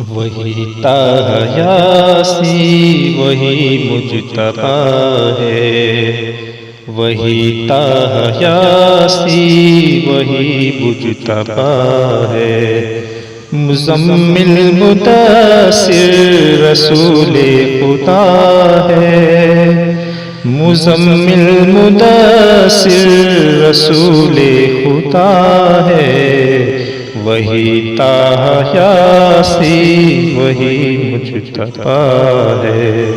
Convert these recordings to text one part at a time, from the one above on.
وہی طٰہٰ یاسین وہی مجتبیٰ ہے، وہی طٰہٰ یاسین وہی مجتبیٰ ہے، مزمل مدثر رسول خدا ہے، مزمل مدثر رسول خدا ہے، وہی طٰہٰ یاسین وہی مجتبیٰ ہے۔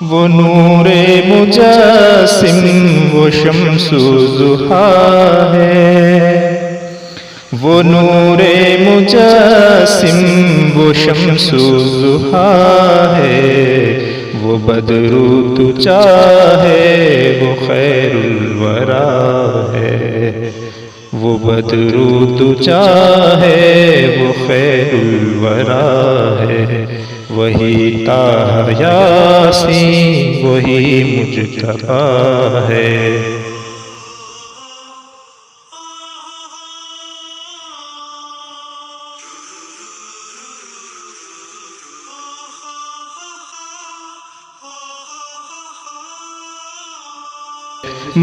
وہ نور مجسم وہ شمس ضحیٰ ہے، وہ نور مجسم وہ شمس ضحیٰ ہے، وہ بدر تجا ہے وہ خیر الورا ہے، وہ بدر تجا ہے وہ خیر الورا ہے، وہی طٰہٰ یاسین وہی مجتبیٰ ہے۔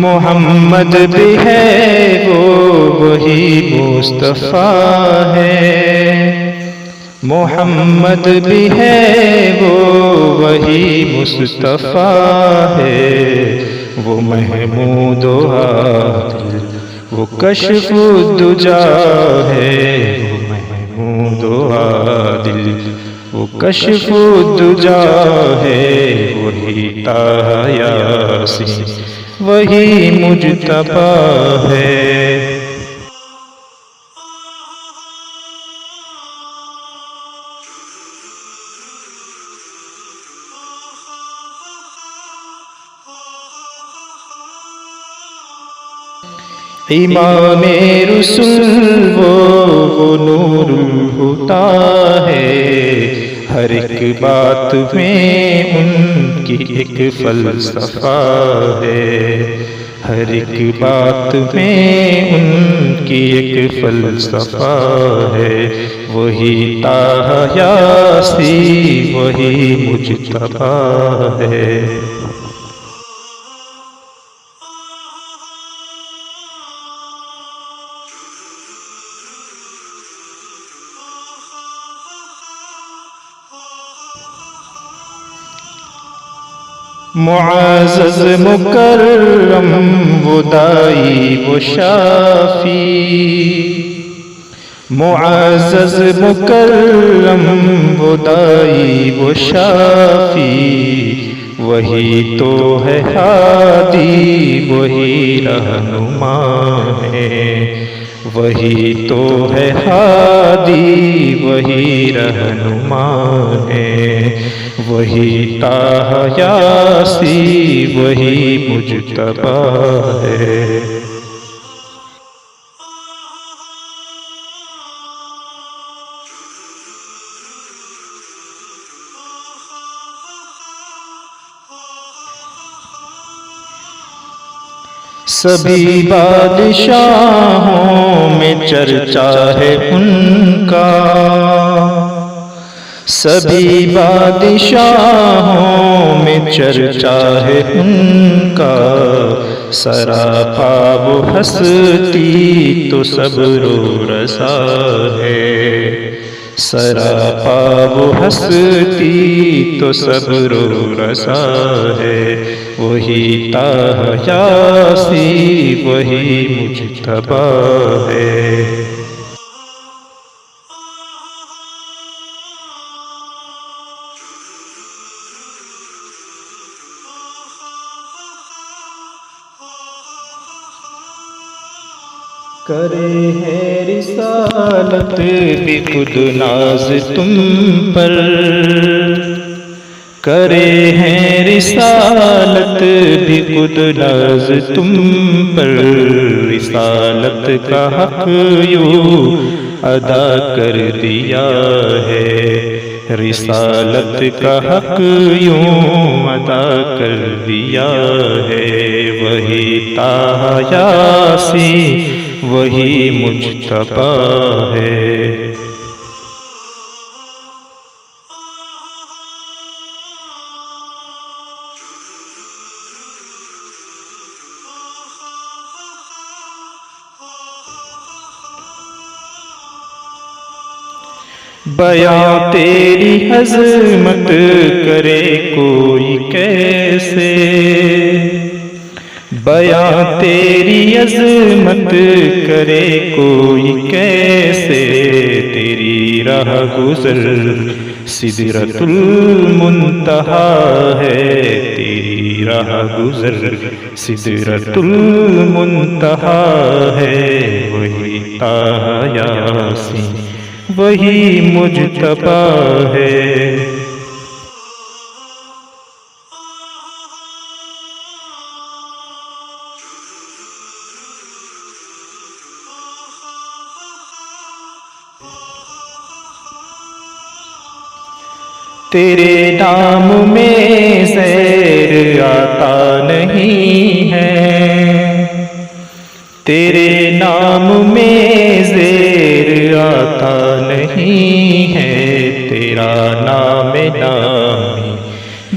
محمد بھی ہے وہی مصطفیٰ ہے، محمد بھی ہے وہی مصطفیٰ ہے، وہ محمود و عادل وہ کشف الدجا ہے، وہ محمود و عادل وہ کشف الدجا ہے، وہی طٰہٰ یاسین وہی مجتبیٰ ہے۔ امام رسول وہ نور الہدیٰ ہے، ہر ایک بات میں ان کی ایک فلسفہ ہے، ہر ایک بات میں ان کی ایک فلسفہ ہے، وہی طٰہٰ یاسین وہی مجتبیٰ ہے۔ معزز مکرم وہ دائی وہ شافی، معزز مکرم وہ دائی وہ شافی، وہی تو ہے ہادی وہی رہنما ہے، وہی تو ہے ہادی وہی رہنما ہے، وہی طٰہٰ یاسین وہی مجتبیٰ ہے۔ سبھی بادشاہوں میں چرچا ہے ان کا، سبھی بادشاہوں میں چرچا ہے ان کا، سراپا وہ ہستی تو صبر و رضا ہے، سراپا وہ ہستی تو صبر و رضا ہے، وہی طٰہٰ یاسین وہی مجتبیٰ ہے۔ کرے ہے رسالت بھی خود ناز تم پر، کرے ہیں رسالت بھی خود ناز تم پر، رسالت کا حق یوں ادا کر دیا ہے، رسالت کا حق یوں ادا کر دیا ہے، وہی طٰہٰ یاسین وہی مجتبیٰ ہے۔ بیاں تیری عظمت کرے کوئی کیسے، بیاں تیری عظمت کرے کوئی کیسے، تیری راہ گزر سدرۃ المنتہا ہے، تیری راہ گزر سدرۃ المنتہا ہے، وہی طٰہٰ یاسین وہی مجتبیٰ ہے۔ تیرے نام میں زیر آتا نہیں ہے، تیرے نام میں زیر آتا نہیں ہے، تیرا نام نامی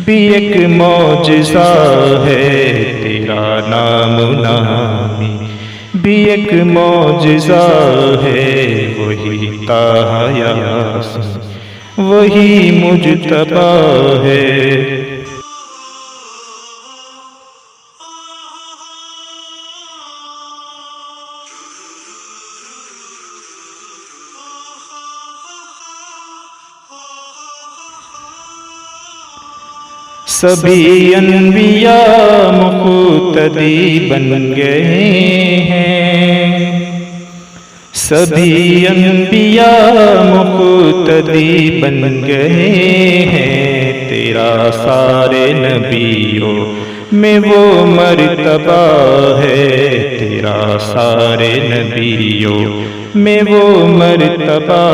بھی ایک معجزہ ہے، تیرا نام نامی بھی ایک معجزہ ہے، وہی طٰہٰ یاسین وہی مجتبیٰ ہے۔ سبھی انبیاء مقتدی بن گئے ہیں، سبھی انبیاء مقتدی بن گئے ہیں، تیرا سارے نبیوں میں وہ مرتبہ ہے، تیرا سارے نبیوں میں وہ مرتبہ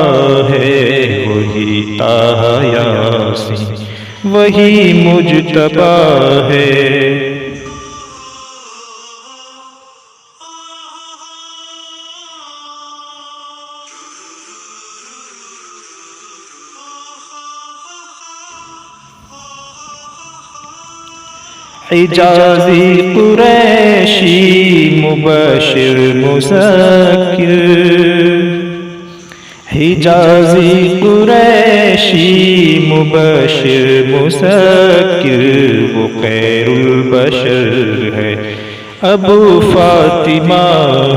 ہے، وہی طٰہٰ یاسین وہی مجتبیٰ ہے۔ حجازی قریشی مبشر مذکر، حجازی قریشی مبشر مذکر، وہ خیر البشر ہے ابو فاطمہ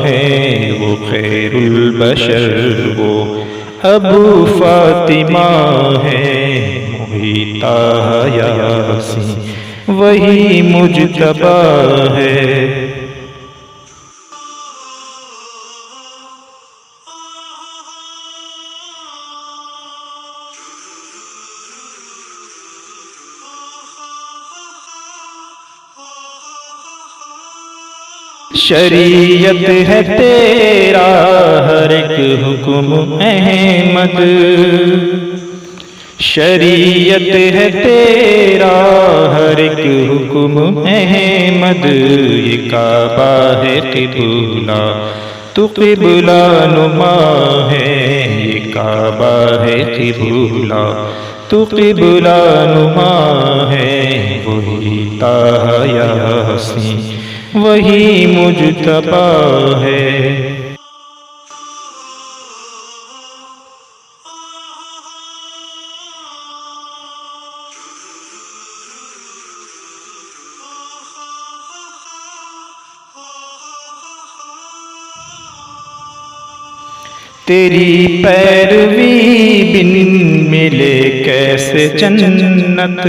ہے، وہ خیر البشر وہ ابو فاطمہ ہے، وہی طٰہٰ یاسین وہی مجتبیٰ ہے۔ شریعت ہے تیرا ہر ایک حکم احمد، شریعت ہے تیرا ہر ایک حکم احمد، یہ کعبہ ہے قبلہ تو قبلہ نما ہے، یہ کعبہ ہے قبلہ تو قبلہ نما ہے، وہی طٰہٰ یاسین وہی مجتبیٰ ہے۔ تیری پیروی بن ملے کیسے جنت،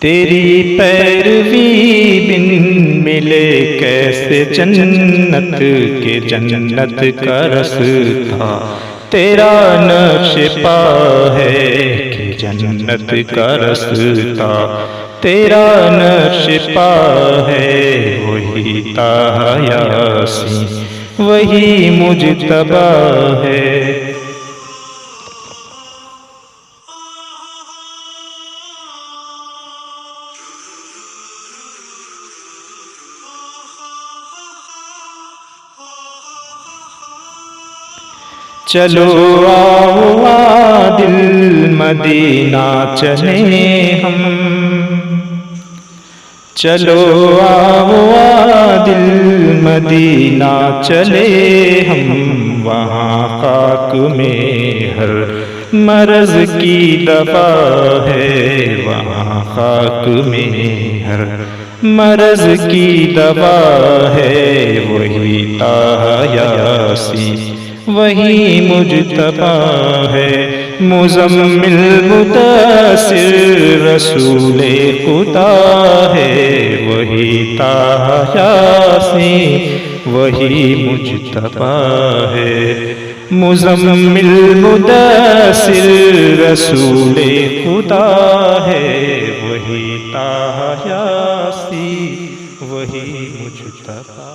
تیری پیروی بن ملے کیسے جنت، کے جنت کا رستہ تیرا نقش پا ہے، کہ جنت کا رستہ تیرا نقش پا ہے، وہی طٰہٰ یاسین، وہی مجتبیٰ ہے۔ چلو آؤ عادل مدینہ چلیں ہم، چلو آؤ عادل مدینہ چلے ہم، وہاں خاک میں ہر مرض کی دوا ہے، وہاں خاک میں ہر مرض کی دوا ہے، وہی طٰہٰ یاسین وہی مجتبیٰ ہے، مزمل مدثر رسول خدا ہے، وہی طٰہٰ یاسین وہی مجتبیٰ ہے، مزمل مدثر رسول خدا ہے، وہی طٰہٰ یاسین وہی مجتبیٰ